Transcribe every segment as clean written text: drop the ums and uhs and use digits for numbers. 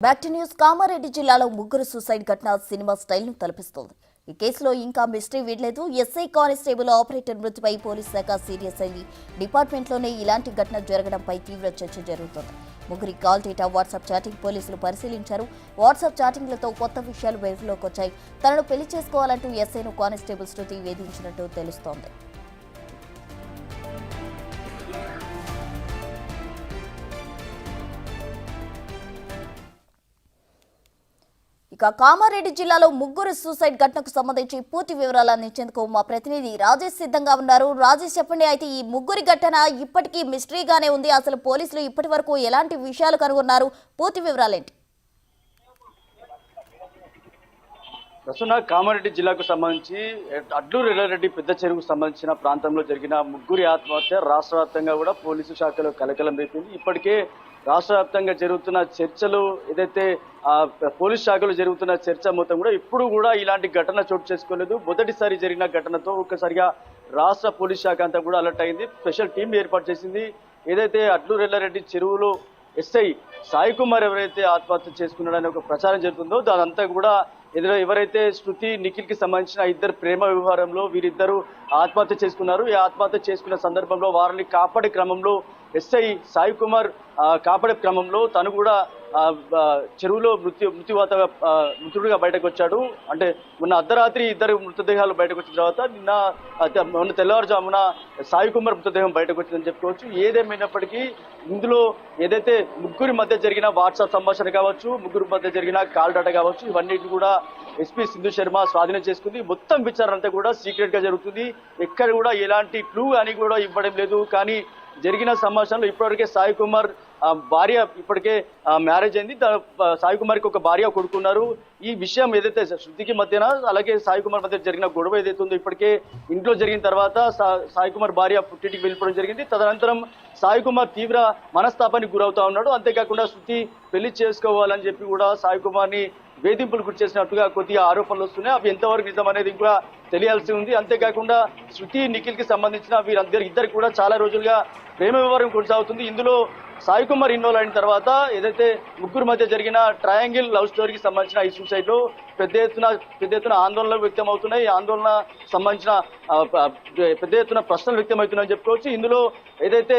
Back to news. Kamareddy జిల్లాలో ముగ్గురు suicide ఘటన సినిమా స్టైల్ను తలపిస్తోంది. ఈ కేసులో ఇంకా మిస్టరీ వీడలేదు. ఎస్ఐ కానిస్టేబుల్ ఆపరేటర్ మృతిపై పోలీస్ శాఖ సీరియస్ అయింది. డిపార్ట్మెంట్లోనే ఇలాంటి ఘటన జరగడంపై తీవ్ర చర్చ జరుగుతోంది. ముగ్గురి కాల్ డేటా, వాట్సాప్ చాటింగ్ పోలీసులు పరిశీలించారు. వాట్సాప్ చాటింగ్లతో కొత్త విషయాలు వెలుగులోకి వచ్చాయి. తనను పెళ్లి చేసుకోవాలంటూ ఎస్ఐను కానిస్టేబుల్ శృతి వేధించినట్టు తెలుస్తోంది. ఇక కామారెడ్డి జిల్లాలో ముగ్గురు సూసైడ్ ఘటనకు సంబంధించి పూర్తి వివరాలు అందించేందుకు మా ప్రతినిధి రాజేష్ సిద్ధంగా ఉన్నారు. రాజేష్, చెప్పండి. అయితే ఈ ముగ్గురి ఘటన ఇప్పటికీ మిస్టరీగానే ఉంది. అసలు పోలీసులు ఇప్పటి వరకు ఎలాంటి విషయాలు కనుగొన్నారు? పూర్తి వివరాలేంటి? ప్రస్తుత కామారెడ్డి జిల్లాకు సంబంధించి అడ్లూరు ఎల్లారెడ్డి పెద్ద చెరువుకు సంబంధించిన ప్రాంతంలో జరిగిన ముగ్గురి ఆత్మహత్య రాష్ట్ర వ్యాప్తంగా కూడా పోలీసు శాఖలో కలకలం రేపింది. ఇప్పటికే రాష్ట్ర వ్యాప్తంగా జరుగుతున్న చర్చలు, ఏదైతే పోలీస్ శాఖలో జరుగుతున్న చర్చ మొత్తం కూడా ఇప్పుడు కూడా ఇలాంటి ఘటన చోటు చేసుకోలేదు. మొదటిసారి జరిగిన ఘటనతో ఒక్కసారిగా రాష్ట్ర పోలీస్ శాఖ అంతా కూడా అలర్ట్ అయింది. స్పెషల్ టీం ఏర్పాటు చేసింది. ఏదైతే అడ్లూరు ఎల్లారెడ్డి చెరువులో ఎస్ఐ సాయి కుమార్ ఎవరైతే ఆత్మహత్య చేసుకున్నాడనే ఒక ప్రచారం జరుగుతుందో దానంతా కూడా ఎవరైతే శృతి, నిఖిల్ కి సంబంధించిన ఇద్దరు ప్రేమ వ్యవహారంలో వీరిద్దరూ ఆత్మహత్య చేసుకున్నారు. ఈ ఆత్మహత్య చేసుకున్న సందర్భంలో వారిని కాపాడే క్రమంలో ఎస్ఐ సాయి కుమార్ కాపాడే క్రమంలో తను కూడా చెరువులో మృతుడుగా బయటకు వచ్చాడు. అంటే మొన్న అర్ధరాత్రి ఇద్దరు మృతదేహాలు బయటకు వచ్చిన తర్వాత మొన్న తెల్లవారుజామున సాయి కుమార్ మృతదేహం బయటకు వచ్చిందని చెప్పుకోవచ్చు. ఏదేమైనప్పటికీ ఇందులో ఏదైతే ముగ్గురి మధ్య జరిగిన వాట్సాప్ సంభాషణ కావచ్చు, ముగ్గురి మధ్య జరిగిన కాల్ డాటా కావచ్చు, ఇవన్నీ కూడా ఎస్పీ సింధు శర్మ స్వాధీనం చేసుకుంది. మొత్తం విచారణ అంతా కూడా సీక్రెట్ గా జరుగుతుంది. ఎక్కడ కూడా ఎలాంటి క్లూ అని కూడా ఇవ్వడం లేదు. కానీ జరిగిన సంభాషణలో ఇప్పటివరకే సాయి కుమార్ భార్య ఇప్పటికే మ్యారేజ్ అయింది. సాయి కుమార్కి ఒక భార్య కొడుకున్నారు. ఈ విషయం ఏదైతే శృతికి మధ్యన అలాగే సాయి కుమార్ మధ్య జరిగిన గొడవ ఏదైతే ఉందో ఇప్పటికే ఇంట్లో జరిగిన తర్వాత సాయి కుమార్ భార్య పుట్టింటికి వెళ్ళిపోవడం జరిగింది. తదనంతరం సాయి కుమార్ తీవ్ర మనస్తాపానికి గురవుతా ఉన్నాడు. అంతేకాకుండా శృతి పెళ్లి చేసుకోవాలని చెప్పి కూడా సాయి కుమార్ని వేధింపులు గురి చేసినట్టుగా కొద్దిగా ఆరోపణలు వస్తున్నాయి. అవి ఎంతవరకు నిజం అనేది ఇంకా తెలియాల్సి ఉంది. అంతేకాకుండా శృతి, నిఖిల్ కి సంబంధించిన ఇద్దరికి కూడా చాలా రోజులుగా ప్రేమ వ్యవహారం కొనసాగుతుంది. ఇందులో సాయి కుమార్ ఇన్వాల్వ్ అయిన తర్వాత ఏదైతే ముగ్గురు మధ్య జరిగిన ట్రయాంగిల్ లవ్ స్టోరీకి సంబంధించిన ఈ సూసైడ్ లో పెద్ద ఎత్తున ఆందోళనలు వ్యక్తం అవుతున్నాయి. ఆందోళన సంబంధించిన పెద్ద ఎత్తున ప్రశ్నలు వ్యక్తం అవుతున్నాయని చెప్పుకోవచ్చు. ఇందులో ఏదైతే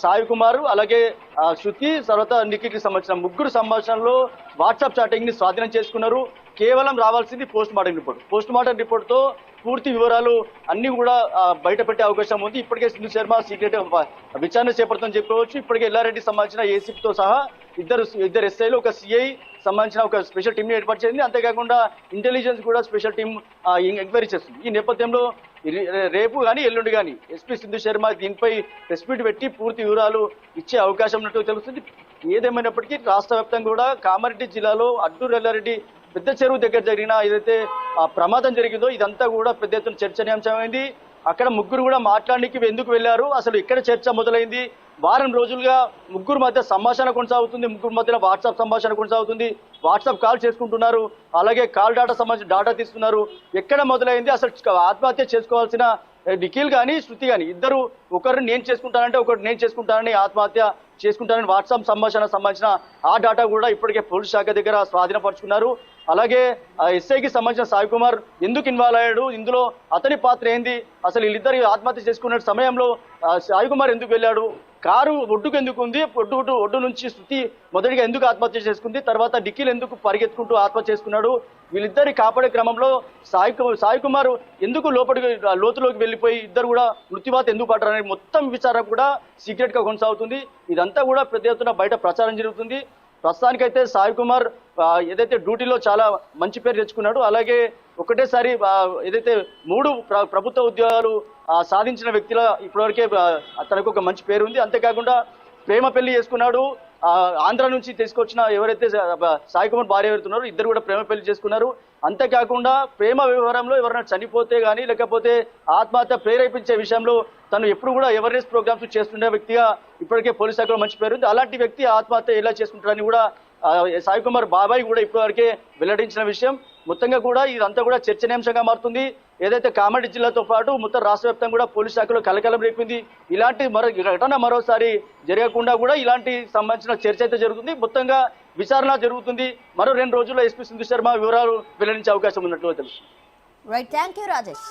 సాయి కుమార్ అలాగే శృతి తర్వాత నిఖిల్ కి సంబంధించిన ముగ్గురు సంభాషణలో వాట్సాప్ చాటింగ్ ని స్వాధీనం చేసుకున్నారు. కేవలం రావాల్సింది పోస్ట్ మార్టం రిపోర్ట్ తో పూర్తి వివరాలు అన్ని కూడా బయట పెట్టే అవకాశం ఉంది. ఇప్పటికే సింధు శర్మ సీక్రెట్ విచారణ చేపడుతుందని చెప్పుకోవచ్చు. ఇప్పటికే ఎల్లారెడ్డి సంబంధించిన ఏసీపీతో సహా ఇద్దరు ఎస్ఐలు, ఒక సిఐ సంబంధించిన ఒక స్పెషల్ టీం ని ఏర్పాటు చేసింది. అంతేకాకుండా ఇంటెలిజెన్స్ కూడా స్పెషల్ టీం ఎంక్వైరీ చేస్తుంది. ఈ నేపథ్యంలో రేపు కానీ ఎల్లుండి కానీ ఎస్పీ సింధు శర్మ దీనిపై ప్రెస్ మీట్ పెట్టి పూర్తి వివరాలు ఇచ్చే అవకాశం ఉన్నట్టు తెలుస్తుంది. ఏదేమైనప్పటికీ రాష్ట్ర వ్యాప్తంగా కూడా కామారెడ్డి జిల్లాలో అడ్లూరు ఎల్లారెడ్డి పెద్ద చెరువు దగ్గర జరిగిన ఏదైతే ప్రమాదం జరిగిందో ఇదంతా కూడా పెద్ద ఎత్తున చర్చనీయాంశమైంది. అక్కడ ముగ్గురు కూడా మాట్లాడడానికి ఎందుకు వెళ్లారు, అసలు ఇక్కడ చర్చ మొదలైంది. వారం రోజులుగా ముగ్గురు మధ్య సంభాషణ కొనసాగుతుంది. ముగ్గురు మధ్య వాట్సాప్ సంభాషణ కొనసాగుతుంది. వాట్సాప్ కాల్ చేసుకుంటున్నారు. అలాగే కాల్ డాటా సంబంధించిన డాటా తీస్తున్నారు. ఎక్కడ మొదలైంది అసలు ఆత్మహత్య చేసుకోవాల్సిన నిఖిల్ కానీ శృతి కానీ ఇద్దరు ఒకరిని నేను చేసుకుంటానంటే ఒకరు నేను చేసుకుంటానని ఆత్మహత్య చేసుకుంటానని వాట్సాప్ సంబంధించిన ఆ డాటా కూడా ఇప్పటికే పోలీస్ శాఖ దగ్గర స్వాధీనపరుచుకున్నారు. అలాగే ఎస్ఐకి సంబంధించిన సాయి కుమార్ ఎందుకు ఇన్వాల్వ్ అయ్యాడు, ఇందులో అతని పాత్ర ఏంది, అసలు వీళ్ళిద్దరు ఆత్మహత్య చేసుకున్న సమయంలో సాయి కుమార్ ఎందుకు వెళ్ళాడు, కారు ఒడ్డుకు ఎందుకు ఉంది, ఒడ్డు నుంచి శృతి మొదటిగా ఎందుకు ఆత్మహత్య చేసుకుంది, తర్వాత నిఖిల్ ఎందుకు పరిగెత్తుకుంటూ ఆత్మహత్య చేసుకున్నాడు, వీళ్ళిద్దరి కాపాడే క్రమంలో సాయి కుమార్ ఎందుకు లోతులోకి వెళ్ళిపోయి ఇద్దరు కూడా మృత్యువాత ఎందుకు పడ్డారు అనే మొత్తం విచారణ కూడా సీక్రెట్ గా కొనసాగుతుంది. ఇదంతా కూడా పెద్ద ఎత్తున బయట ప్రచారం జరుగుతుంది. ప్రస్తుతానికైతే సాయి కుమార్ ఏదైతే డ్యూటీలో చాలా మంచి పేరు తెచ్చుకున్నాడు. అలాగే ఒకటేసారి ఏదైతే 3 ప్రభుత్వ ఉద్యోగాలు సాధించిన వ్యక్తిలా ఇప్పటివరకే తనకు ఒక మంచి పేరు ఉంది. అంతేకాకుండా ప్రేమ పెళ్లి చేసుకున్నాడు. ఆంధ్ర నుంచి తీసుకొచ్చిన ఎవరైతే సాయి కుమార్ భార్య ఎవరుతున్నారో ఇద్దరు కూడా ప్రేమ పెళ్లి చేసుకున్నారు. అంతేకాకుండా ప్రేమ వ్యవహారంలో ఎవరైనా చనిపోతే కానీ లేకపోతే ఆత్మహత్య ప్రేరేపించే విషయంలో తను ఎప్పుడు కూడా అవేర్నెస్ ప్రోగ్రామ్స్ చేస్తుండే వ్యక్తిగా ఇప్పటికే పోలీస్ శాఖలో మంచి పేరు ఉంది. అలాంటి వ్యక్తి ఆత్మహత్య ఎలా చేసుకుంటారని కూడా సాయి కుమార్ బాబాయ్ కూడా ఇప్పటివరకే వెల్లడించిన విషయం. మొత్తంగా కూడా ఇదంతా కూడా చర్చనీయాంశంగా మారుతుంది. ఏదైతే కామారెడ్డి జిల్లాతో పాటు మొత్తం రాష్ట్ర వ్యాప్తంగా కూడా పోలీస్ శాఖలో కలకలం రేపింది. ఇలాంటి ఘటన మరోసారి జరగకుండా కూడా ఇలాంటి సంబంధించిన చర్చ అయితే జరుగుతుంది. మొత్తంగా విచారణ జరుగుతుంది. మరో 2 రోజుల్లో ఎస్పీ సింధు శర్మ వివరాలు వెల్లడించే అవకాశం ఉన్నట్లు తెలుస్తుంది. Right, thank you Rajesh.